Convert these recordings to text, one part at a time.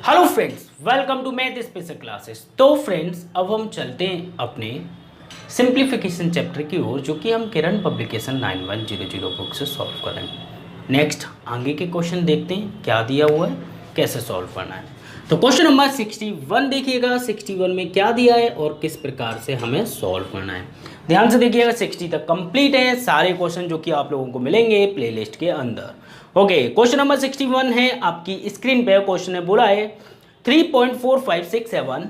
Hello friends, welcome to math special classes. तो friends, अब हम चलते हैं अपने सिंप्लीफिकेशन चैप्टर की ओर, जो कि हम किरण पब्लिकेशन 9100 बुक से सॉल्व करेंगे। नेक्स्ट आगे के क्वेश्चन देखते हैं क्या दिया हुआ है, कैसे सॉल्व करना है। तो क्वेश्चन नंबर 61 देखिएगा, 61 में क्या दिया है और किस प्रकार से हमें सॉल्व करना है। ध्यान से देखिएगा, 60 तक कंप्लीट है सारे क्वेश्चन जो कि आप लोगों को मिलेंगे प्लेलिस्ट के अंदर। ओके, क्वेश्चन नंबर 61 है आपकी स्क्रीन पे। क्वेश्चन ने बोला है 3.4567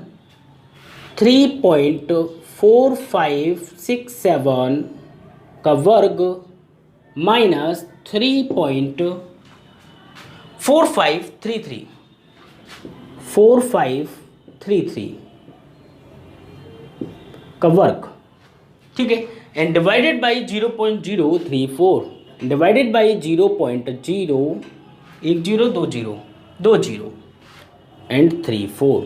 3.4567 का वर्ग माइनस 3.4533 4533 का वर्ग, ठीक है, and divided by 0.034 divided by 0.01020 and 34।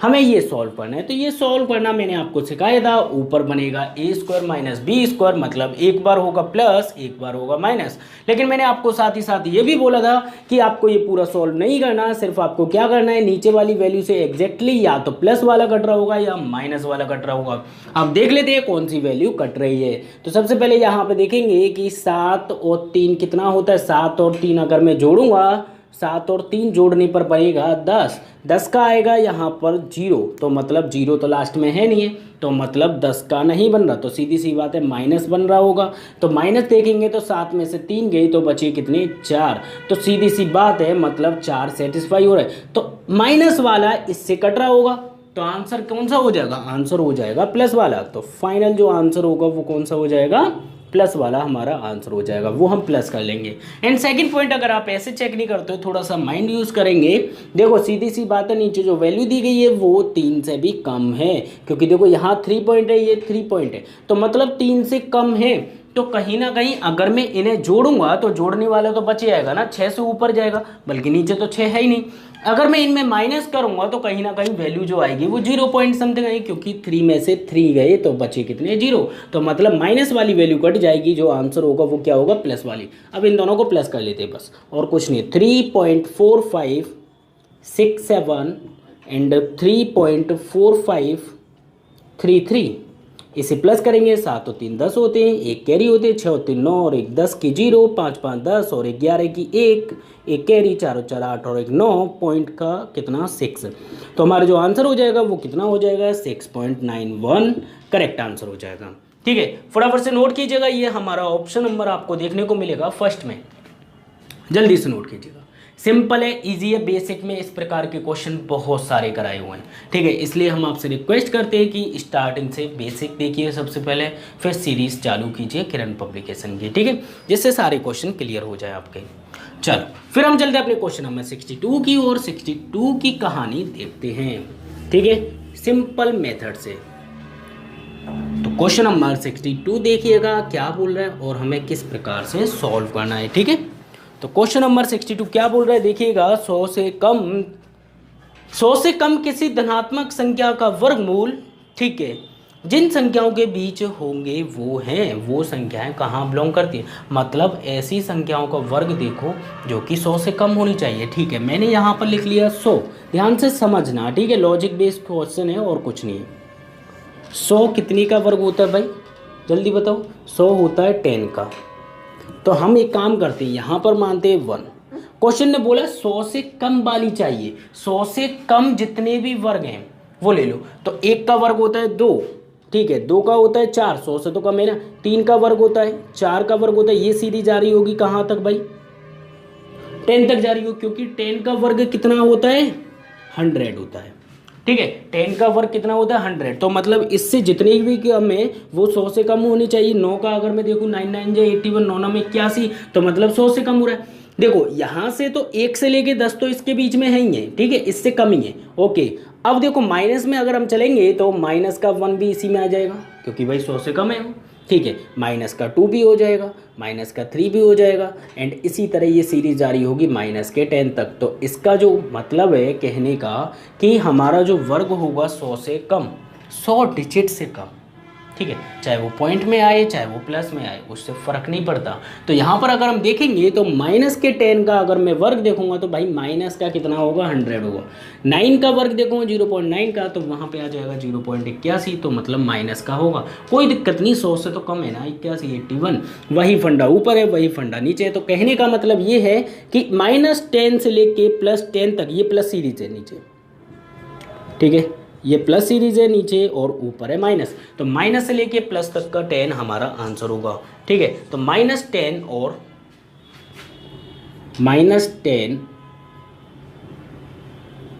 हमें ये सॉल्व करना है। तो ये सॉल्व करना मैंने आपको सिखाया था। ऊपर बनेगा ए स्क्वायर माइनस बी स्क्वायर, मतलब एक बार होगा प्लस एक बार होगा माइनस। लेकिन मैंने आपको साथ ही साथ ये भी बोला था कि आपको ये पूरा सॉल्व नहीं करना, सिर्फ आपको क्या करना है, नीचे वाली वैल्यू से एग्जैक्टली या तो प्लस वाला कट रहा होगा या माइनस वाला कट रहा होगा। अब देख लेते हैं कौन सी वैल्यू कट रही है। तो सबसे पहले यहाँ पे देखेंगे कि 7 और 3 कितना होता है। 7 और 3 अगर मैं जोड़ूंगा, 7 और 3 जोड़ने पर बनेगा 10। 10 का आएगा यहाँ पर 0, तो मतलब 0 तो लास्ट में है नहीं है, तो मतलब 10 का नहीं बन रहा, तो सीधी सी बात है माइनस बन रहा होगा। तो माइनस देखेंगे तो 7 में से 3 गई तो बचे कितने, 4। तो सीधी सी बात है मतलब 4 सेटिस्फाई हो रहा है, तो माइनस वाला इससे कट रहा होगा। तो आंसर कौन सा हो जाएगा, आंसर हो जाएगा प्लस वाला। तो फाइनल जो आंसर होगा वो कौन सा हो जाएगा, प्लस वाला हमारा आंसर हो जाएगा, वो हम प्लस कर लेंगे। एंड सेकंड पॉइंट, अगर आप ऐसे चेक नहीं करते हो, थोड़ा सा माइंड यूज करेंगे। देखो सीधी सी बात है, नीचे जो वैल्यू दी गई है वो 3 से भी कम है, क्योंकि देखो यहाँ 3 पॉइंट है, ये 3 पॉइंट है, तो मतलब 3 से कम है। तो कहीं ना कहीं अगर मैं इन्हें जोड़ूंगा तो जोड़ने वाला तो बच जाएगा ना, 6 से ऊपर जाएगा, बल्कि नीचे तो 6 है ही नहीं। अगर मैं इनमें माइनस करूंगा तो कहीं ना कहीं वैल्यू जो आएगी वो 0 पॉइंट समथिंग आएगी, क्योंकि 3 में से 3 गए तो बचे कितने, 0। तो मतलब माइनस वाली वैल्यू कट जाएगी, जो आंसर होगा वो क्या होगा, प्लस वाली। अब इन दोनों को प्लस कर लेते हैं बस, और कुछ नहीं। 3.4567 एंड 3.4533, इसे प्लस करेंगे। 7 और 3 10 होते हैं, एक कैरी होते हैं, 6 और 3 9 और एक 10 की 0, 5 5 10 और 11 की 1, एक कैरी, 4 और 4 8 और एक 9, पॉइंट का कितना, 6। तो हमारा जो आंसर हो जाएगा वो कितना हो जाएगा, 6.91 करेक्ट आंसर हो जाएगा। ठीक है, फटाफट से नोट कीजिएगा, ये हमारा ऑप्शन नंबर आपको देखने को मिलेगा फर्स्ट में, जल्दी से नोट कीजिएगा। सिंपल है, इजी है, बेसिक में इस प्रकार के क्वेश्चन बहुत सारे कराए हुए हैं। ठीक है, इसलिए हम आपसे रिक्वेस्ट करते हैं कि स्टार्टिंग से बेसिक देखिए सबसे पहले, फिर सीरीज चालू कीजिए किरण पब्लिकेशन की, ठीक है, जिससे सारे क्वेश्चन क्लियर हो जाए आपके। चलो फिर हम चलते हैं अपने क्वेश्चन नंबर 62 की ओर। 62 की कहानी देखते हैं, ठीक है, सिंपल मेथड से। तो क्वेश्चन नंबर 62 देखिएगा क्या बोल रहा है और हमें किस प्रकार से सॉल्व करना है। ठीक है, तो क्वेश्चन नंबर 62 क्या बोल रहा है देखिएगा। 100 से कम किसी धनात्मक संख्या का वर्गमूल, ठीक है, जिन संख्याओं के बीच होंगे वो हैं, वो संख्याएं कहाँ बिलोंग करती है, मतलब ऐसी संख्याओं का वर्ग देखो जो कि 100 से कम होनी चाहिए। ठीक है, मैंने यहाँ पर लिख लिया 100, ध्यान से समझना, ठीक है, लॉजिक बेस्ड क्वेश्चन है और कुछ नहीं है। 100 कितनी का वर्ग होता है भाई, जल्दी बताओ। 100 होता है 10 का। तो हम एक काम करते हैं, यहाँ पर मानते हैं 1। क्वेश्चन ने बोला 100 से कम वाली चाहिए, 100 से कम जितने भी वर्ग हैं वो ले लो। तो 1 का वर्ग होता है 2, ठीक है, 2 का होता है 4, 100 से तो कम है ना। 3 का वर्ग होता है, 4 का वर्ग होता है, ये सीधी जा रही होगी कहाँ तक भाई, 10 तक जा रही हो, क्योंकि 10 का वर्ग कितना होता है, 100 होता है। ठीक है, 10 का वर्ग कितना होता है, 100। तो मतलब इससे जितने भी कम है वो 100 से कम होनी चाहिए। 9 का अगर मैं देखूँ 9 9 जा 81, 9 9 में 81, तो मतलब 100 से कम हो रहा है। देखो यहाँ से तो 1 से लेके 10 तो इसके बीच में है ही है, ठीक है, इससे कम ही है। ओके, अब देखो माइनस में अगर हम चलेंगे तो माइनस का 1 भी इसी में आ जाएगा, क्योंकि भाई 100 से कम है वो। ठीक है, माइनस का 2 भी हो जाएगा, माइनस का 3 भी हो जाएगा, एंड इसी तरह ये सीरीज जारी होगी माइनस के 10 तक। तो इसका जो मतलब है कहने का कि हमारा जो वर्ग होगा 100 से कम, 100 डिजिट से कम। ठीक है, चाहे वो पॉइंट में आए चाहे वो प्लस में आए, उससे फ़र्क नहीं पड़ता। तो यहाँ पर अगर हम देखेंगे तो माइनस के 10 का अगर मैं वर्ग देखूंगा तो भाई माइनस का कितना होगा 100 होगा। 9 का वर्ग देखूंगा 0.9 का तो वहाँ पे आ जाएगा 0.81, तो मतलब माइनस का होगा। कोई दिक्कत नहीं, 100 से तो कम है ना, 81 81। वही फंडा ऊपर है वही फंडा नीचे है। तो कहने का मतलब ये है कि -10 से लेके +10 तक, ये प्लस सीरीज है नीचे, ठीक है, ये प्लस सीरीज है नीचे और ऊपर है माइनस, तो माइनस से लेके प्लस तक का 10 हमारा आंसर होगा। ठीक है, तो -10 और -10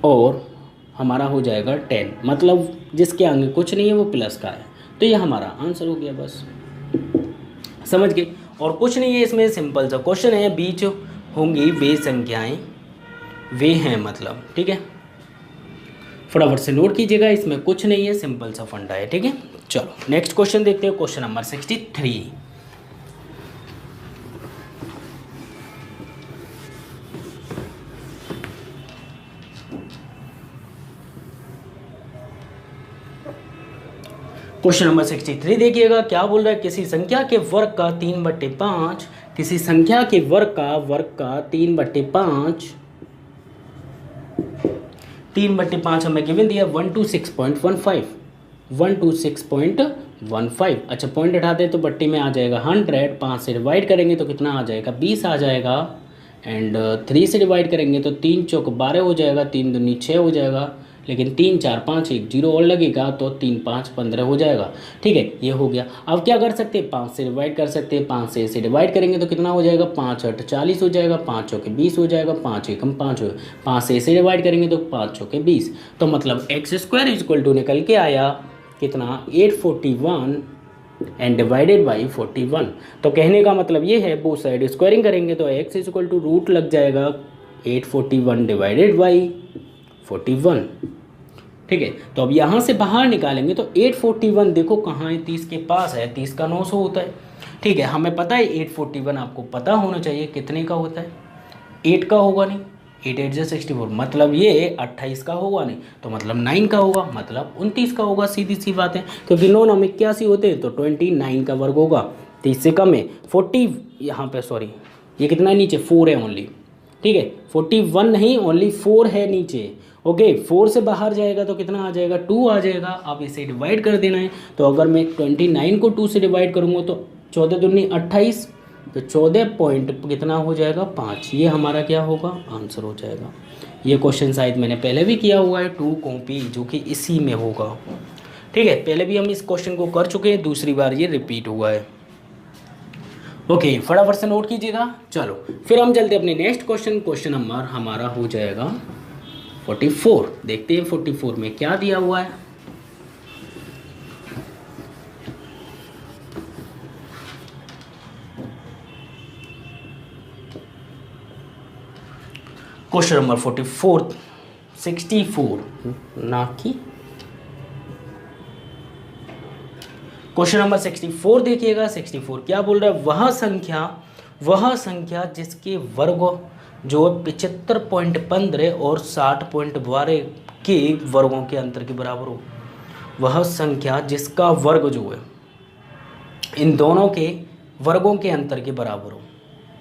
और हमारा हो जाएगा 10, मतलब जिसके आगे कुछ नहीं है वो प्लस का है, तो ये हमारा आंसर हो गया। बस समझ गए, और कुछ नहीं है इसमें, सिंपल सा क्वेश्चन है, बीच होंगी वे संख्याएं वे हैं मतलब, ठीक है, फटाफट से नोट कीजिएगा, इसमें कुछ नहीं है, सिंपल सा फंडा है। ठीक है, चलो नेक्स्ट क्वेश्चन देखते हैं, क्वेश्चन नंबर 63। क्वेश्चन नंबर 63 देखिएगा, क्या बोल रहा है, किसी संख्या के वर्ग का 3/5, किसी संख्या के वर्ग का 3/5, 3/5 हमें गिवन दिया 126.15, 126.15। अच्छा पॉइंट हटाते हैं तो बट्टी में आ जाएगा 100, 5 से डिवाइड करेंगे तो कितना आ जाएगा 20 आ जाएगा, एंड 3 से डिवाइड करेंगे तो 3 चौक 12 हो जाएगा, 3 दूनी 6 हो जाएगा, लेकिन 3 4 5 1 0 और लगेगा तो 3 5 15 हो जाएगा। ठीक है, ये हो गया। अब क्या कर सकते हैं, 5 से डिवाइड कर सकते हैं, 5 से इसे डिवाइड करेंगे तो कितना हो जाएगा, 5 8 40 हो जाएगा, 5 चौके 20 हो जाएगा, 5 एकम 5 हो, 5 से इसे डिवाइड करेंगे तो 5 चौके 20, तो मतलब x² निकल के आया कितना 841 एंड डिवाइडेड बाई 41। तो कहने का मतलब ये है, बोथ साइड स्क्वायरिंग करेंगे तो x रूट लग जाएगा 841 डिवाइडेड बाई 41। ठीक है, तो अब यहाँ से बाहर निकालेंगे तो 841 देखो कहाँ है, 30 के पास है, 30 का 900 होता है। ठीक है, हमें पता है 841 आपको पता होना चाहिए कितने का होता है, 8 का होगा नहीं, 8 8 64, मतलब ये 28 का होगा नहीं, तो मतलब 9 का होगा, मतलब 29 का होगा, सीधी सी बात है, क्योंकि 9 9 81 होते हैं तो 29 का वर्ग होगा, 30 से कम है 40, यहाँ पे सॉरी ये कितना है नीचे 4 है ओनली, ठीक है 41 नहीं ओनली 4 है नीचे। ओके 4 से बाहर जाएगा तो कितना आ जाएगा 2 आ जाएगा। अब इसे डिवाइड कर देना है, तो अगर मैं 29 को 2 से डिवाइड करूँगा तो 14 दूनी 28, तो 14 पॉइंट कितना हो जाएगा 5, ये हमारा क्या होगा आंसर हो जाएगा। ये क्वेश्चन शायद मैंने पहले भी किया हुआ है 2 कॉपी, जो कि इसी में होगा। ठीक है, पहले भी हम इस क्वेश्चन को कर चुके हैं, दूसरी बार ये रिपीट हुआ है। ओके फटाफट से नोट कीजिएगा। चलो फिर हम चलते अपने नेक्स्ट क्वेश्चन, क्वेश्चन नंबर हमारा हो जाएगा 44। देखते हैं 44 में क्या दिया हुआ है। क्वेश्चन नंबर 44 64 ना कि क्वेश्चन नंबर 64 देखिएगा। 64 क्या बोल रहा है, वह संख्या जिसके वर्ग जो 75.15 और 60.12 के वर्गों के अंतर के बराबर हो, वह संख्या जिसका वर्ग जो है इन दोनों के वर्गों के अंतर के बराबर हो।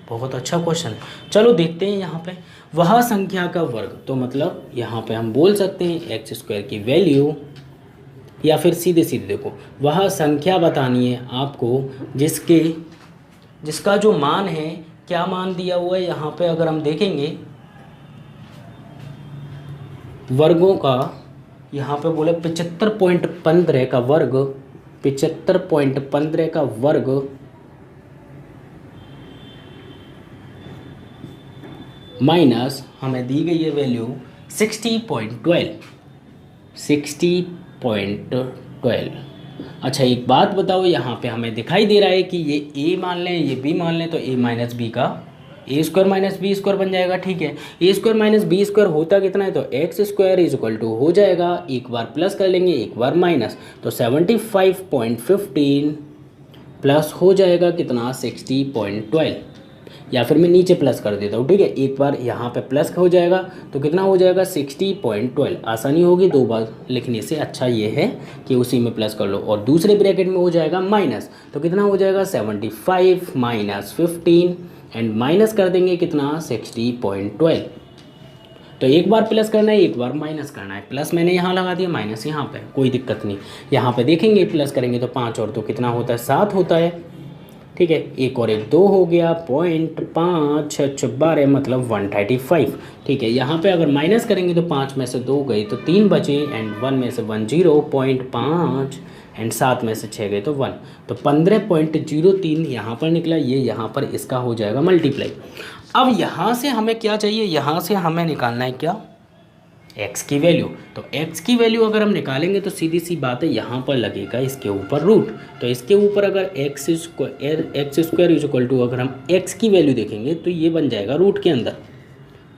बहुत अच्छा क्वेश्चन है, चलो देखते हैं यहाँ पे वह संख्या का वर्ग, तो मतलब यहाँ पे हम बोल सकते हैं x² की वैल्यू, या फिर सीधे सीधे देखो वह संख्या बतानी है आपको जिसका जो मान है, क्या मान दिया हुआ है यहाँ पे, अगर हम देखेंगे वर्गों का, यहाँ पे बोले 75.15 का वर्ग, 75.15 का वर्ग माइनस हमें दी गई है वैल्यू 60.12। अच्छा एक बात बताओ, यहाँ पे हमें दिखाई दे रहा है कि ये a मान लें ये b मान लें, तो a माइनस बी का a² - b² बन जाएगा। ठीक है, a² - b² होता कितना है, तो x² हो जाएगा, एक बार प्लस कर लेंगे एक बार माइनस, तो 75.15 प्लस हो जाएगा कितना 60.12। या फिर मैं नीचे प्लस कर देता हूँ, ठीक है। एक बार यहाँ पे प्लस हो जाएगा तो कितना हो जाएगा 60.12। आसानी होगी, 2 बार लिखने से अच्छा ये है कि उसी में प्लस कर लो। और दूसरे ब्रैकेट में हो जाएगा माइनस, तो कितना हो जाएगा 75 माइनस 15 एंड माइनस कर देंगे कितना 60.12। तो एक बार प्लस करना है, एक बार माइनस करना है। प्लस मैंने यहाँ लगा दिया, माइनस यहाँ पे, कोई दिक्कत नहीं। यहाँ पे देखेंगे प्लस करेंगे तो 5 और 2 कितना होता है 7 होता है, ठीक है। एक और एक 2 हो गया, 0.5 6 12 मतलब 135, ठीक है। यहाँ पे अगर माइनस करेंगे तो 5 में से 2 गए तो 3 बचे एंड 1 में से 1 0.5 एंड 7 में से 6 गए तो 1, तो 15.03 यहाँ पर निकला। ये यहाँ पर इसका हो जाएगा मल्टीप्लाई। अब यहाँ से हमें क्या चाहिए, यहाँ से हमें निकालना है क्या, x की वैल्यू। तो x की वैल्यू अगर हम निकालेंगे तो सीधी सी बात है, यहाँ पर लगेगा इसके ऊपर रूट। तो इसके ऊपर अगर x square is equal to, अगर हम x की वैल्यू देखेंगे तो ये बन जाएगा रूट के अंदर।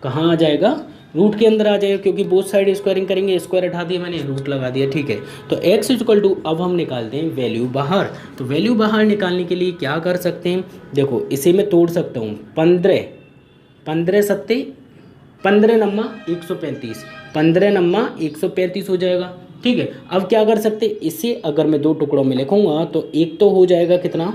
कहाँ आ जाएगा, रूट के अंदर आ जाएगा, क्योंकि बोथ साइड स्क्वायरिंग करेंगे, स्क्वायर हटा दिया मैंने, रूट लगा दिया, ठीक है। तो x इज इक्वल टू, अब हम निकालते हैं वैल्यू बाहर। तो वैल्यू बाहर निकालने के लिए क्या कर सकते हैं, देखो इसे मैं तोड़ सकता हूँ, 15 सत्ते 15 नम्मा 135, 15 नम्मा 135 हो जाएगा, ठीक है। अब क्या कर सकते, इसे अगर मैं 2 टुकड़ों में लिखूंगा तो एक तो हो जाएगा कितना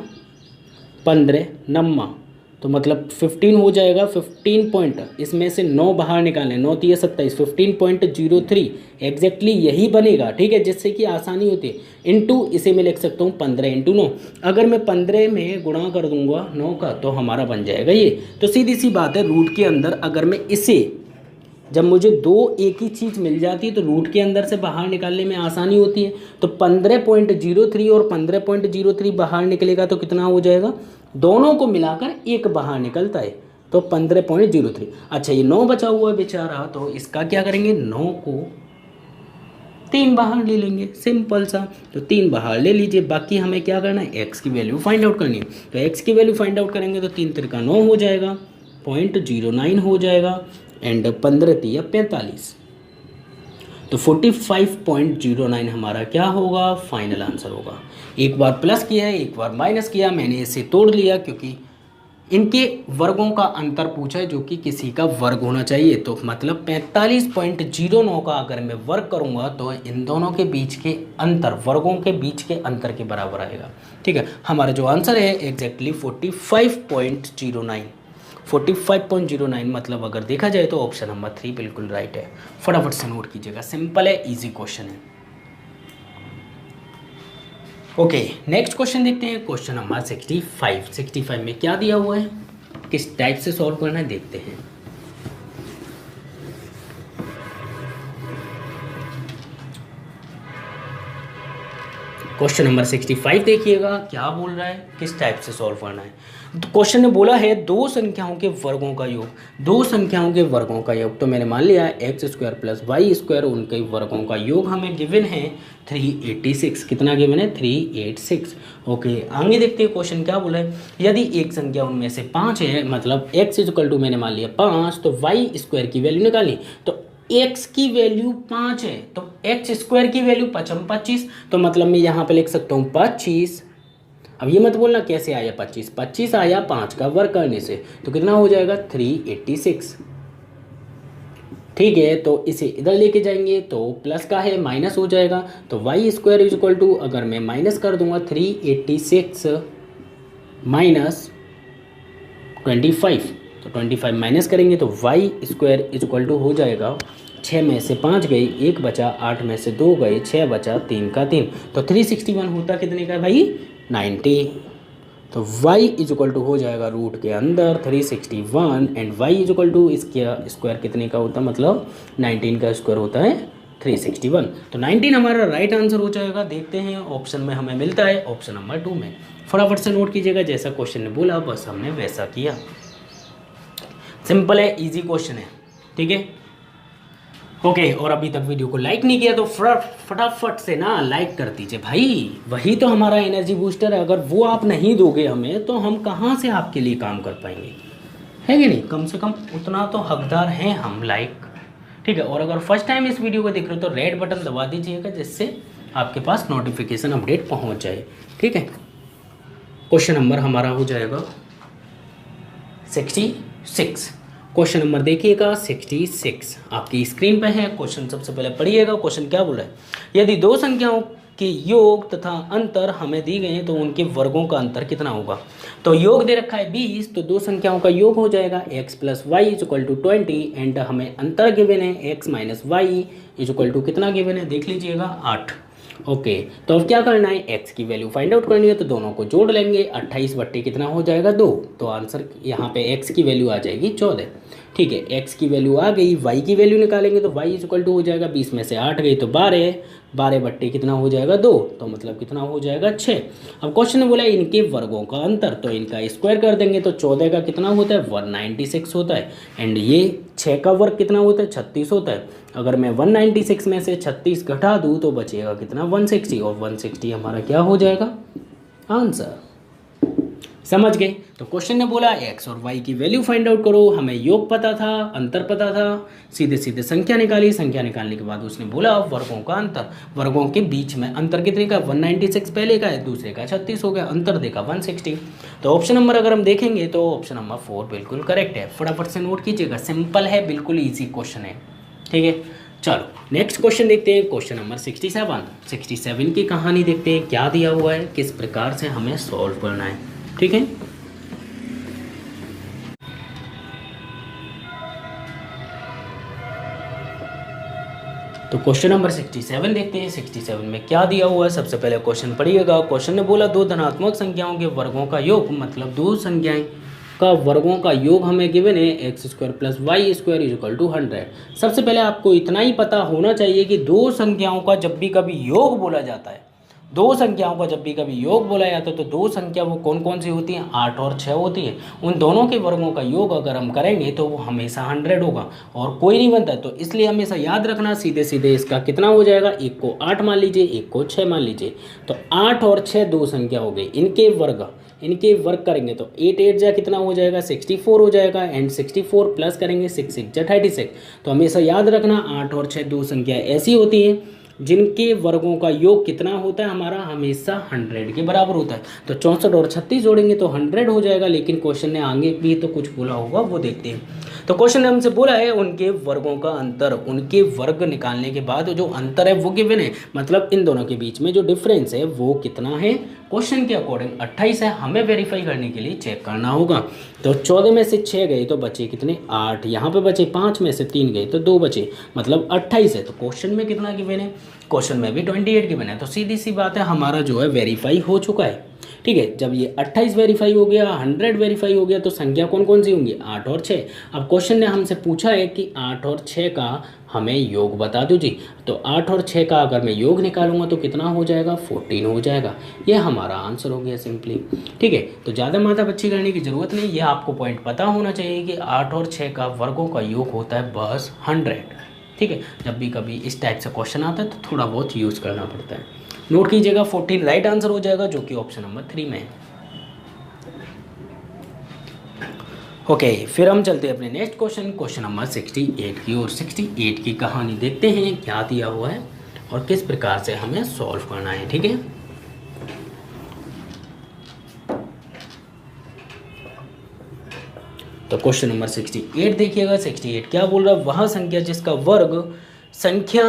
15 नम्मा, तो मतलब 15 हो जाएगा, 15 पॉइंट, इसमें से 9 बाहर निकालें, 9 3 27, 15.03 एग्जैक्टली यही बनेगा, ठीक है, जिससे कि आसानी होती है। इनटू इसे मैं लिख सकता हूँ 15 × 9। अगर मैं 15 में गुणा कर दूंगा 9 का तो हमारा बन जाएगा ये। तो सीधी सी बात है, रूट के अंदर अगर मैं इसे, जब मुझे 2 एक ही चीज़ मिल जाती है तो रूट के अंदर से बाहर निकालने में आसानी होती है। तो 15.03 और 15.03 बाहर निकलेगा तो कितना हो जाएगा, दोनों को मिलाकर एक बाहर निकलता है, तो 15.03। अच्छा ये 9 बचा हुआ है बेचारा, तो इसका क्या करेंगे, 9 को 3 बाहर ले लेंगे, सिंपल सा। तो 3 बाहर ले लीजिए, बाकी हमें क्या करना है, x की वैल्यू फाइंड आउट करनी है। तो x की वैल्यू फाइंड आउट करेंगे तो 3 3 9 हो जाएगा, 0.09 हो जाएगा एंड 15 3 45, तो 45.09 हमारा क्या होगा, फाइनल आंसर होगा। एक बार प्लस किया है, एक बार माइनस किया, मैंने इसे तोड़ लिया क्योंकि इनके वर्गों का अंतर पूछा है जो कि किसी का वर्ग होना चाहिए। तो मतलब 45.09 का अगर मैं वर्ग करूंगा तो इन दोनों के बीच के अंतर, वर्गों के बीच के अंतर के बराबर आएगा, ठीक है। हमारा जो आंसर है एग्जैक्टली 45.09, 45.09 मतलब अगर देखा जाए तो ऑप्शन नंबर 3 बिल्कुल राइट है। फटाफट से नोट कीजिएगा, सिंपल है, इजी क्वेश्चन है। ओके नेक्स्ट क्वेश्चन देखते हैं, क्वेश्चन नंबर 65 में क्या दिया हुआ है, किस टाइप से सॉल्व करना है देखते हैं। क्वेश्चन नंबर 65 देखिएगा क्या बोल रहा है, किस टाइप से सॉल्व करना है। तो क्वेश्चन ने बोला है 2 संख्याओं के वर्गों का योग, 2 संख्याओं के वर्गों का योग। तो मैंने मान लिया x² + y², उनके वर्गों का योग हमें गिवन है 386। कितना गिवन है, 386। ओके आगे देखते हैं क्वेश्चन क्या बोला है। यदि एक संख्या उनमें से 5 है, मतलब x मैंने मान लिया 5, तो y² की वैल्यू निकाली। तो x की वैल्यू 5 है तो x² की वैल्यू 25, तो मतलब मैं यहाँ पे लिख सकता हूँ 25। अब ये मत बोलना कैसे आया 25, 25 आया 5 का वर्ग करने से, तो कितना हो जाएगा 386, ठीक है। तो इसे इधर लेके जाएंगे तो प्लस का है माइनस हो जाएगा, तो y² अगर मैं माइनस कर दूंगा 386 माइनस 25, तो 25 माइनस करेंगे तो y² हो जाएगा 6 में से 5 गई, 1 बचा, 8 में से 2 गए, 6 बचा, 3 का 3, तो 361 होता कितने का भाई 90। तो y हो जाएगा रूट के अंदर 361 एंड y इसके स्क्वायर कितने का होता, मतलब 19 का स्क्वायर होता है 361। तो 19 हमारा राइट आंसर हो जाएगा। देखते हैं ऑप्शन में हमें मिलता है ऑप्शन नंबर 2 में। फटाफट से नोट कीजिएगा, जैसा क्वेश्चन ने बोला बस हमने वैसा किया। सिंपल है, इजी क्वेश्चन है, ठीक है। ओके और अभी तक वीडियो को लाइक नहीं किया तो फटाफट से ना लाइक कर दीजिए भाई, वही तो हमारा एनर्जी बूस्टर है। अगर वो आप नहीं दोगे हमें तो हम कहाँ से आपके लिए काम कर पाएंगे, है कि नहीं। कम से कम उतना तो हकदार हैं हम लाइक, ठीक है। और अगर फर्स्ट टाइम इस वीडियो को देख रहे हो तो रेड बटन दबा दीजिएगा, जिससे आपके पास नोटिफिकेशन अपडेट पहुँच जाए, ठीक है। क्वेश्चन नंबर हमारा हो जाएगा 66। क्वेश्चन नंबर देखिएगा 66 आपकी स्क्रीन पे है। क्वेश्चन सबसे पहले पढ़िएगा। क्वेश्चन क्या बोला है, यदि दो संख्याओं के योग तथा अंतर हमें दी गए हैं तो उनके वर्गों का अंतर कितना होगा। तो योग दे रखा है 20, तो दो संख्याओं का योग हो जाएगा x plus y is equal to 20 and हमें अंतर गिवन है x minus y is equal to कितना गिवन है, देख लीजिएगा 8। ओके तो अब क्या करना है, x की वैल्यू फाइंड आउट करनी है, तो दोनों को जोड़ लेंगे। 28 बट्टे कितना हो जाएगा 2, तो आंसर यहाँ पे x की वैल्यू आ जाएगी 14। ठीक है, x की वैल्यू आ गई, y की वैल्यू निकालेंगे तो y इज इक्वल टू हो जाएगा 20 में से 8 गई तो 12, 12 बट्टे कितना हो जाएगा 2, तो मतलब कितना हो जाएगा 6। अब क्वेश्चन ने बोला इनके वर्गों का अंतर, तो इनका स्क्वायर कर देंगे तो 14 का कितना होता है 196 होता है एंड ये 6 का वर्ग कितना होता है 36 होता है। अगर मैं 196 में से 36 घटा दूँ तो बचेगा कितना 160, और 160 हमारा क्या हो जाएगा आंसर। समझ गए। तो क्वेश्चन ने बोला x और y की वैल्यू फाइंड आउट करो, हमें योग पता था, अंतर पता था, सीधे सीधे संख्या निकाली। संख्या निकालने के बाद उसने बोला वर्गों का अंतर, वर्गों के बीच में अंतर कितने का 196 पहले का है, दूसरे का 36 हो गया, अंतर देखा 160। तो ऑप्शन नंबर अगर हम देखेंगे तो ऑप्शन नंबर 4 बिल्कुल करेक्ट है। फटाफट से नोट कीजिएगा, सिंपल है, बिल्कुल ईजी क्वेश्चन है। ठीक है, चलो नेक्स्ट क्वेश्चन देखते हैं। क्वेश्चन नंबर 67 की कहानी देखते हैं, क्या दिया हुआ है, किस प्रकार से हमें सॉल्व करना है। ठीक है, तो क्वेश्चन नंबर 67 देखते हैं। 67 में क्या दिया हुआ है, सबसे पहले क्वेश्चन पढ़िएगा। क्वेश्चन ने बोला दो धनात्मक संख्याओं के वर्गों का योग, मतलब दो संख्याएं का वर्गों का योग हमें गिवन है x square plus y square is equal to 100। सबसे पहले आपको इतना ही पता होना चाहिए कि दो संख्याओं का जब भी कभी योग बोला जाता है, दो संख्याओं का जब भी कभी योग बोला जाता है तो दो संख्या वो कौन कौन सी होती हैं, 8 और 6 होती है। उन दोनों के वर्गों का योग अगर हम करेंगे तो वो हमेशा 100 होगा और कोई नहीं बनता। तो इसलिए हमेशा याद रखना, सीधे सीधे इसका कितना हो जाएगा, एक को 8 मान लीजिए, एक को 6 मान लीजिए, तो 8 और 6 दो संख्या हो गई, इनके वर्ग करेंगे तो 8 8 जा कितना हो जाएगा 64 हो जाएगा एंड 64 प्लस करेंगे 6 6 जा 36। तो हमेशा याद रखना 8 और 6 दो संख्या ऐसी होती हैं जिनके वर्गों का योग कितना होता है हमारा, हमेशा 100 के बराबर होता है। तो 64 और 36 जोड़ेंगे तो 100 हो जाएगा, लेकिन क्वेश्चन ने आगे भी तो कुछ बोला होगा, वो देखते हैं। तो क्वेश्चन ने हमसे बोला है उनके वर्गों का अंतर, उनके वर्ग निकालने के बाद जो अंतर है वो गिवन है, मतलब इन दोनों के बीच में जो डिफरेंस है वो कितना है, क्वेश्चन के अकॉर्डिंग 28 है। हमें वेरीफाई करने के लिए चेक करना होगा। तो 14 में से 6 गए तो बचे कितने 8, यहाँ पे बचे 5 में से 3 गए तो 2 बचे, मतलब 28 है। तो क्वेश्चन में कितना गिवन है, क्वेश्चन में भी 28 गिवन है। तो सीधी सी बात है, हमारा जो है वेरीफाई हो चुका है। ठीक है, जब ये 28 वेरीफाई हो गया, 100 वेरीफाई हो गया, तो संख्या कौन कौन सी होंगी, 8 और 6। अब क्वेश्चन ने हमसे पूछा है कि 8 और 6 का हमें योग बता दो जी। तो 8 और 6 का अगर मैं योग निकालूंगा तो कितना हो जाएगा 14 हो जाएगा। ये हमारा आंसर हो गया सिंपली। ठीक है, तो ज़्यादा माथा पच्ची करने की ज़रूरत नहीं, ये आपको पॉइंट पता होना चाहिए कि 8 और 6 का वर्गों का योग होता है बस 100। ठीक है, जब भी कभी इस टाइप से क्वेश्चन आता है तो थोड़ा बहुत यूज़ करना पड़ता है। नोट कीजिएगा 14 राइट आंसर हो जाएगा, जो कि ऑप्शन नंबर 3 में है। ओके, फिर हम चलते हैं अपने नेक्स्ट क्वेश्चन नंबर 68 की ओर। 68 की कहानी देखते हैं, क्या दिया हुआ है और किस प्रकार से हमें सॉल्व करना है। ठीक है, तो क्वेश्चन नंबर 68 देखिएगा। 68 क्या बोल रहा है, वह संख्या जिसका वर्ग संख्या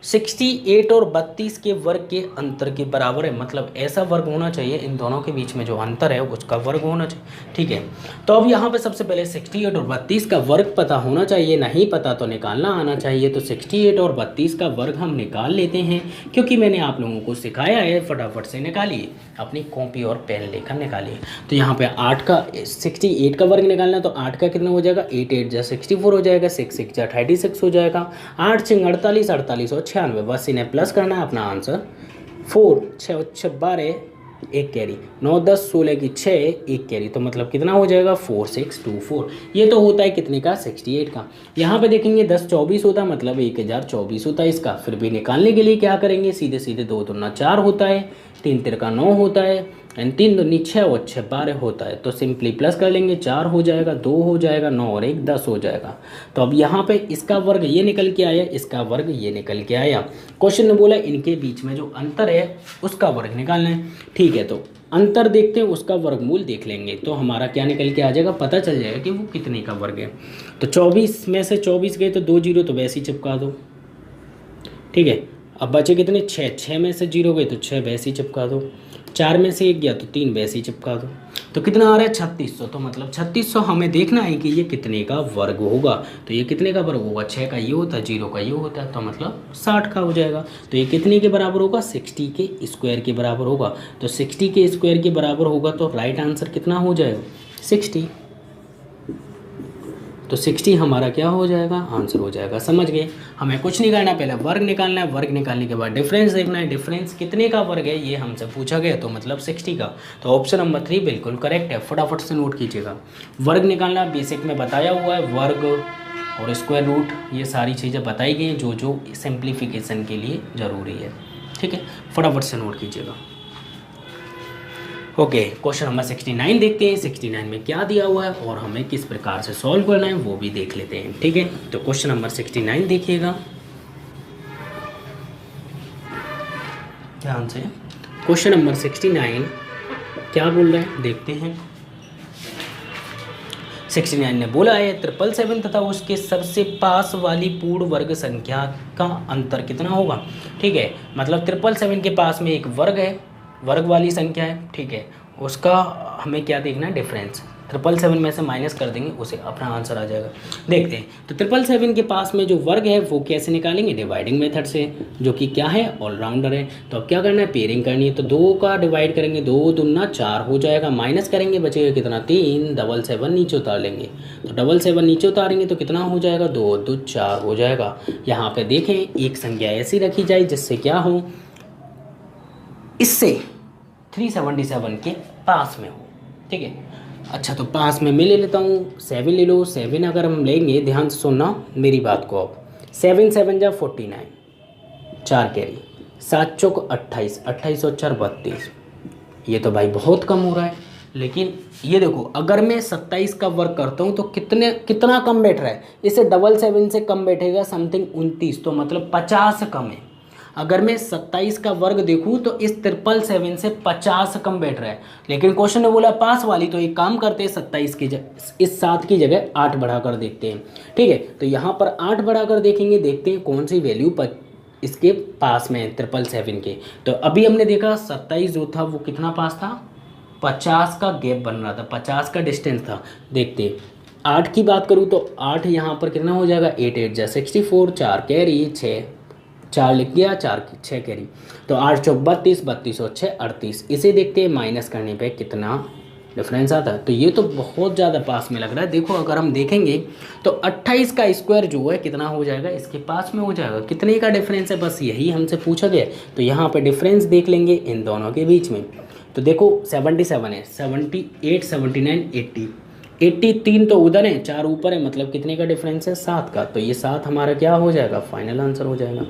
68 और 32 के वर्ग के अंतर के बराबर है, मतलब ऐसा वर्ग होना चाहिए इन दोनों के बीच में जो अंतर है उसका वर्ग होना चाहिए। ठीक है, तो अब यहाँ पे सबसे पहले 68 और 32 का वर्ग पता होना चाहिए, नहीं पता तो निकालना आना चाहिए। तो 68 और 32 का वर्ग हम निकाल लेते हैं, क्योंकि मैंने आप लोगों को सिखाया है। फटाफट से निकालिए, अपनी कॉपी और पेन लेकर निकालिए। तो यहाँ पे 68 का वर्ग निकालना, तो 8 का कितना हो जाएगा, 8 8 जा 64 हो जाएगा, 6 6 जा 36 हो जाएगा, 8 6 48, 48 और 96, बस इन्हें प्लस करना है, अपना आंसर 4 6 6 12 एक कैरी, 9 10 16 की 6 एक कैरी, तो मतलब कितना हो जाएगा 4624। ये तो होता है कितने का 68 का। यहाँ पे देखेंगे 10 24 होता है, मतलब 1024 होता है इसका। फिर भी निकालने के लिए क्या करेंगे, सीधे सीधे 2 दूना 4 होता है, 3 तिरका 9 होता है एंड 3 दूनी 6 और 6 12 होता है। तो सिंपली प्लस कर लेंगे, 4 हो जाएगा, 2 हो जाएगा, 9 और 1 10 हो जाएगा। तो अब यहाँ पे इसका वर्ग ये निकल के आया, इसका वर्ग ये निकल के आया। क्वेश्चन ने बोला इनके बीच में जो अंतर है उसका वर्ग निकालना है। ठीक है, तो अंतर देखते हैं, उसका वर्गमूल देख लेंगे तो हमारा क्या निकल के आ जाएगा, पता चल जाएगा कि वो कितने का वर्ग है। तो 24 में से 24 गए तो 2 जीरो तो वैसे ही चिपका दो, ठीक है। अब बचे कितने, 6, 6 में से 0 गए तो 6 वैसे ही चिपका दो, 4 में से 1 गया तो 3 वैसे ही चिपका दो। तो कितना आ रहा है, 3600। तो मतलब 3600 हमें देखना है कि ये कितने का वर्ग होगा। तो ये कितने का वर्ग होगा, 6 का ये होता है, 0 का ये होता है, तो मतलब 60 का हो जाएगा। तो ये कितने के बराबर होगा, 60 के स्क्वायर के बराबर होगा। तो 60 के स्क्वायर के बराबर होगा तो राइट आंसर कितना हो जाएगा, 60। तो 60 हमारा क्या हो जाएगा, आंसर हो जाएगा। समझ गए, हमें कुछ नहीं करना, पहले वर्ग निकालना है, वर्ग निकालने के बाद डिफरेंस देखना है, डिफरेंस कितने का वर्ग है ये हमसे पूछा गया, तो मतलब 60 का। तो ऑप्शन नंबर 3 बिल्कुल करेक्ट है, फटाफट से नोट कीजिएगा। वर्ग निकालना बेसिक में बताया हुआ है, वर्ग और स्क्वायर रूट ये सारी चीज़ें बताई गई हैं जो जो सिंप्लीफिकेशन के लिए ज़रूरी है, ठीक है, फटाफट से नोट कीजिएगा। ओके, क्वेश्चन नंबर 69 देखते हैं, 69 में क्या दिया हुआ है और हमें किस प्रकार से सॉल्व करना है वो भी देख लेते हैं, ठीक है। तो क्वेश्चन नंबर 69 देखिएगा ध्यान से। क्वेश्चन नंबर 69 क्या बोल रहे हैं देखते हैं। 69 ने बोला है 777 तथा उसके सबसे पास वाली पूर्ण वर्ग संख्या का अंतर कितना होगा, ठीक है। मतलब 777 के पास में एक वर्ग है, वर्ग वाली संख्या है, ठीक है, उसका हमें क्या देखना है, डिफरेंस। 777 में से माइनस कर देंगे उसे, अपना आंसर आ जाएगा। देखते हैं, तो 777 के पास में जो वर्ग है वो कैसे निकालेंगे, डिवाइडिंग मेथड से, जो कि क्या है, ऑलराउंडर है। तो अब क्या करना है, पेयरिंग करनी है। तो 2 का डिवाइड करेंगे, 2 दूना 4 हो जाएगा, माइनस करेंगे बचेगा कितना, 3, 777 नीचे उतार लेंगे। तो 777 नीचे उतारेंगे तो कितना हो जाएगा, 2 2 4 हो जाएगा। यहाँ पे देखें एक संख्या ऐसी रखी जाए जिससे क्या हो, इससे 377 के पास में हो, ठीक है। अच्छा, तो पास में मैं ले लेता हूँ, 7 ले लो। 7 अगर हम लेंगे, ध्यान से सुनना मेरी बात को अब, 7 7 जा 49, 4 कैरी, 7 चौक 28, 28 और 4 32। ये तो भाई बहुत कम हो रहा है, लेकिन ये देखो अगर मैं 27 का वर्क करता हूँ तो कितना कम बैठ रहा है, इससे 777 से कम बैठेगा समथिंग 29, तो मतलब 50 कम है। अगर मैं 27 का वर्ग देखूं तो इस 777 से 50 कम बैठ रहा है, लेकिन क्वेश्चन ने बोला पास वाली, तो एक काम करते हैं 27 की इस 7 की जगह 8 बढ़ाकर देखते हैं, ठीक है। तो यहाँ पर 8 बढ़ाकर देखेंगे, देखते हैं कौन सी वैल्यू इसके पास में है 777 के। तो अभी हमने देखा 27 जो था वो कितना पास था, 50 का गैप बन रहा था, 50 का डिस्टेंस था। देखते 8 की बात करूँ तो 8 यहाँ पर कितना हो जाएगा, 8 8 जा 64, 4 कैरी 6, 4 लिख गया, 4 6 कैरी, तो 8 चौक 32, 32 और 6 38। इसे देखते हैं माइनस करने पे कितना डिफरेंस आता है। तो ये तो बहुत ज़्यादा पास में लग रहा है। देखो अगर हम देखेंगे तो 28 का स्क्वायर जो है कितना हो जाएगा, इसके पास में हो जाएगा। कितने का डिफरेंस है, बस यही हमसे पूछा गया। तो यहाँ पे डिफरेंस देख लेंगे इन दोनों के बीच में। तो देखो 77 है, 78 79 80, 83 तो उधर है, 4 ऊपर है, मतलब कितने का डिफरेंस है, 7 का। तो ये 7 हमारा क्या हो जाएगा, फाइनल आंसर हो जाएगा।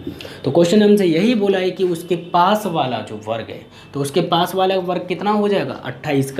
तो क्वेश्चन हमसे यही बोला है कि उसके पास वाला जो वर्ग है, तो उसके पास वाला वर्ग कितना हो जाएगा, 28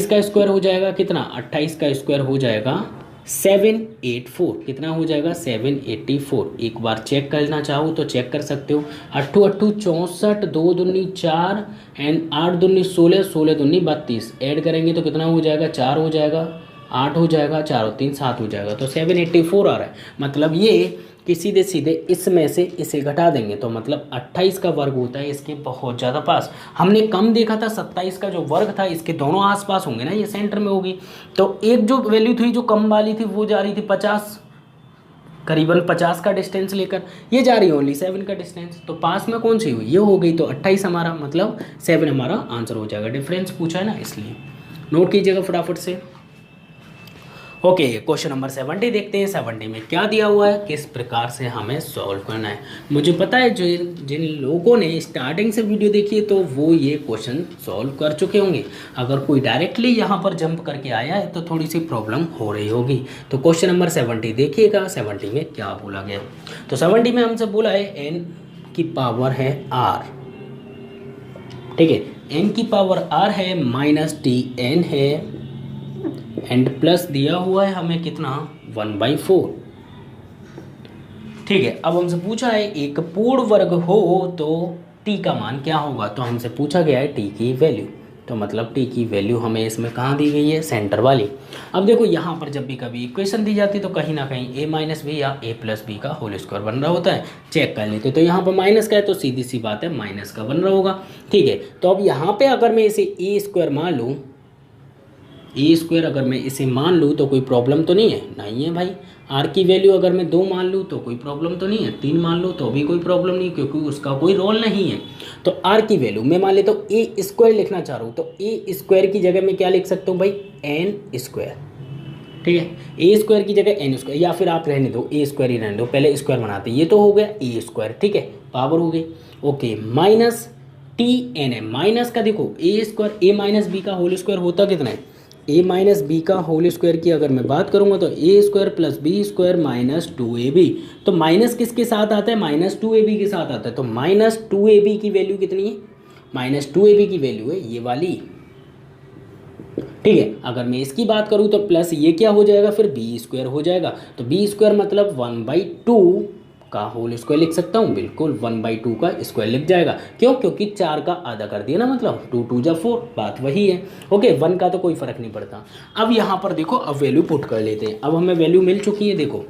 का स्क्वायर हो जाएगा कितना, 28 का स्क्वायर हो जाएगा 784। कितना हो जाएगा, 784। एक बार चेक करना चाहो तो चेक कर सकते हो। 8 8 64, 2 दूनी 4 एंड 8 दूनी 16, 16 दूनी 32। ऐड करेंगे तो कितना हो जाएगा, 4 हो जाएगा, 8 हो जाएगा, 4 और 3 7 हो जाएगा। तो 784 आ रहा है। मतलब ये कि सीधे सीधे इसमें से इसे घटा देंगे तो मतलब 28 का वर्ग होता है इसके बहुत ज़्यादा पास। हमने कम देखा था, 27 का जो वर्ग था इसके दोनों आसपास होंगे ना, ये सेंटर में होगी। तो एक जो वैल्यू थी जो कम वाली थी वो जा रही थी 50, करीबन 50 का डिस्टेंस लेकर, ये जा रही है ओनली 7 का डिस्टेंस। तो पास में कौन सी हुई, ये हो गई। तो 28 हमारा मतलब 7 हमारा आंसर हो जाएगा। डिफरेंस पूछा है ना, इसलिए नोट कीजिएगा फटाफट से। ओके, क्वेश्चन नंबर 70 देखते हैं। 70 में क्या दिया हुआ है, किस प्रकार से हमें सॉल्व करना है। मुझे पता है जिन लोगों ने स्टार्टिंग से वीडियो देखी है तो वो ये क्वेश्चन सॉल्व कर चुके होंगे। अगर कोई डायरेक्टली यहाँ पर जंप करके आया है तो थोड़ी सी प्रॉब्लम हो रही होगी। तो क्वेश्चन नंबर 70 देखिएगा, 70 में क्या बोला गया। तो 70 में हमसे बोला है n की पावर है r, ठीक है, n की पावर r है, -tn है एंड प्लस दिया हुआ है हमें कितना, 1/4। ठीक है, अब हमसे पूछा है एक पूर्ण वर्ग हो तो टी का मान क्या होगा, तो हमसे पूछा गया है टी की वैल्यू, तो मतलब टी की वैल्यू हमें इसमें कहाँ दी गई है, सेंटर वाली। अब देखो यहाँ पर जब भी कभी इक्वेशन दी जाती है तो कहीं ना कहीं ए माइनस बी या ए प्लस बी का होल स्क्वायर बन रहा होता है, चेक कर लेते। तो यहाँ पर माइनस का है तो सीधी सी बात है माइनस का बन रहा होगा, ठीक है। तो अब यहाँ पे अगर मैं इसे ए स्क्वायर मान लूँ, ए स्क्वायर अगर मैं इसे मान लूँ तो कोई प्रॉब्लम तो नहीं है, नहीं है भाई। आर की वैल्यू अगर मैं 2 मान लूँ तो कोई प्रॉब्लम तो नहीं है, 3 मान लूँ तो भी कोई प्रॉब्लम नहीं, क्योंकि उसका कोई रोल नहीं है। तो आर की वैल्यू मैं मान लेता हूँ ए स्क्वायर लिखना चाह रहा हूँ, तो ए स्क्वायर की जगह मैं क्या लिख सकता हूँ भाई, एन स्क्वायर, ठीक है। ए स्क्वायर की जगह एन स्क्वायर, या फिर आप रहने दो ए स्क्वायर ही रहने दो, पहले स्क्वायर बनाते हैं। ये तो हो गया ए स्क्वायर, ठीक है, पावर हो गई, ओके। माइनस टी एन है, माइनस का देखो a square, a minus b का होल स्क्वायर होता कितना है, ए माइनस बी का होल स्क्वायर की अगर मैं बात करूंगा तो a square plus b square minus 2ab। तो माइनस किसके साथ आता है, माइनस 2ab के साथ आता है। तो माइनस 2ab की वैल्यू कितनी है, माइनस 2ab की वैल्यू है ये वाली, ठीक है। अगर मैं इसकी बात करूं तो प्लस ये क्या हो जाएगा, फिर बी स्क्वायर हो जाएगा। तो बी स्क्वायर मतलब 1/2 का होल स्क्वायर लिख सकता हूँ, बिल्कुल 1/2 का स्क्वायर लिख जाएगा। क्यों, क्योंकि 4 का आधा कर दिया ना, मतलब 2 2 जा 4, बात वही है, ओके। 1 का तो कोई फर्क नहीं पड़ता। अब यहाँ पर देखो, अब वैल्यू पुट कर लेते हैं। अब हमें वैल्यू मिल चुकी है, देखो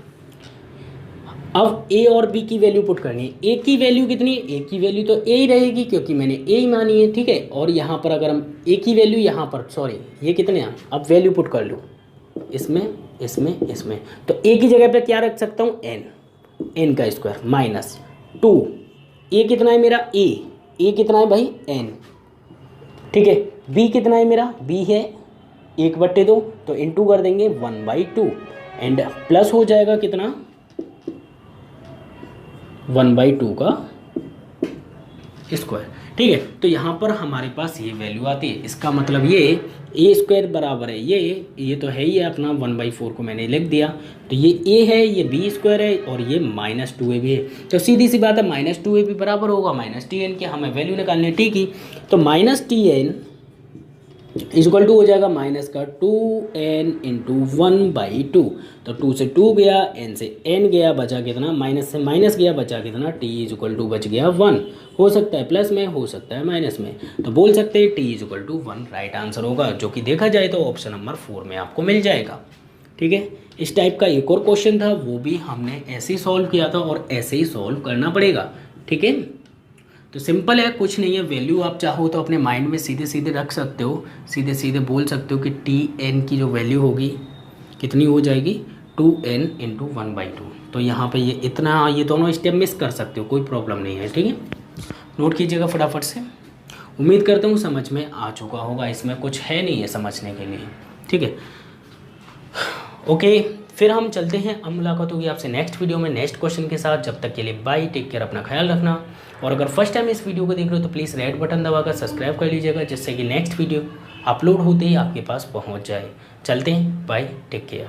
अब ए और बी की वैल्यू पुट करनी है। ए की वैल्यू कितनी है, ए की वैल्यू तो ए ही रहेगी क्योंकि मैंने ए ही मानी है, ठीक है। और यहाँ पर अगर हम ए की वैल्यू यहाँ पर, सॉरी ये कितने हैं, अब वैल्यू पुट कर लो इसमें इसमें इसमें, तो ए की जगह पे क्या रख सकता हूँ, एन, एन का स्क्वायर माइनस 2, ए कितना है मेरा, ए कितना है भाई, एन, ठीक है। बी कितना है मेरा, बी है 1/2, तो इंटू कर देंगे 1/2 एंड प्लस हो जाएगा कितना, 1/2 का स्क्वायर, ठीक है। तो यहाँ पर हमारे पास ये वैल्यू आती है। इसका मतलब ये ए स्क्वायर बराबर है ये तो है ही है अपना 1/4 को मैंने लिख दिया। तो ये ए है, ये बी स्क्वायर है और ये माइनस 2ab है। तो सीधी सी बात है माइनस 2ab बराबर होगा माइनस टी एन की, हमें वैल्यू निकालनी है टी की। तो minus t n equal to हो जाएगा माइनस का 2n इंटू 1/2। तो 2 से 2 गया, n से n गया, बचा कितना, माइनस से माइनस गया, बचा कितना, t इक्वल टू बच गया 1। हो सकता है प्लस में, हो सकता है माइनस में, तो बोल सकते हैं t equal to 1 right answer होगा, जो कि देखा जाए तो ऑप्शन नंबर 4 में आपको मिल जाएगा, ठीक है। इस टाइप का एक और क्वेश्चन था, वो भी हमने ऐसे ही सॉल्व किया था और ऐसे ही सॉल्व करना पड़ेगा, ठीक है। तो सिंपल है, कुछ नहीं है। वैल्यू आप चाहो तो अपने माइंड में सीधे सीधे रख सकते हो, सीधे सीधे बोल सकते हो कि टी एन की जो वैल्यू होगी कितनी हो जाएगी, 2n इंटू 1/2। तो यहाँ पे ये इतना, ये दोनों स्टेप मिस कर सकते हो, कोई प्रॉब्लम नहीं है, ठीक है। नोट कीजिएगा फटाफट से। उम्मीद करता हूँ समझ में आ चुका होगा, इसमें कुछ है नहीं है समझने के लिए, ठीक है। ओके, फिर हम चलते हैं, अब मुलाकात होगी आपसे नेक्स्ट वीडियो में नेक्स्ट क्वेश्चन के साथ। जब तक के लिए बाय, टेक केयर, अपना ख्याल रखना। और अगर फर्स्ट टाइम इस वीडियो को देख रहे हो तो प्लीज़ रेड बटन दबाकर सब्सक्राइब कर लीजिएगा, जिससे कि नेक्स्ट वीडियो अपलोड होते ही आपके पास पहुंच जाए। चलते हैं, बाय, टेक केयर।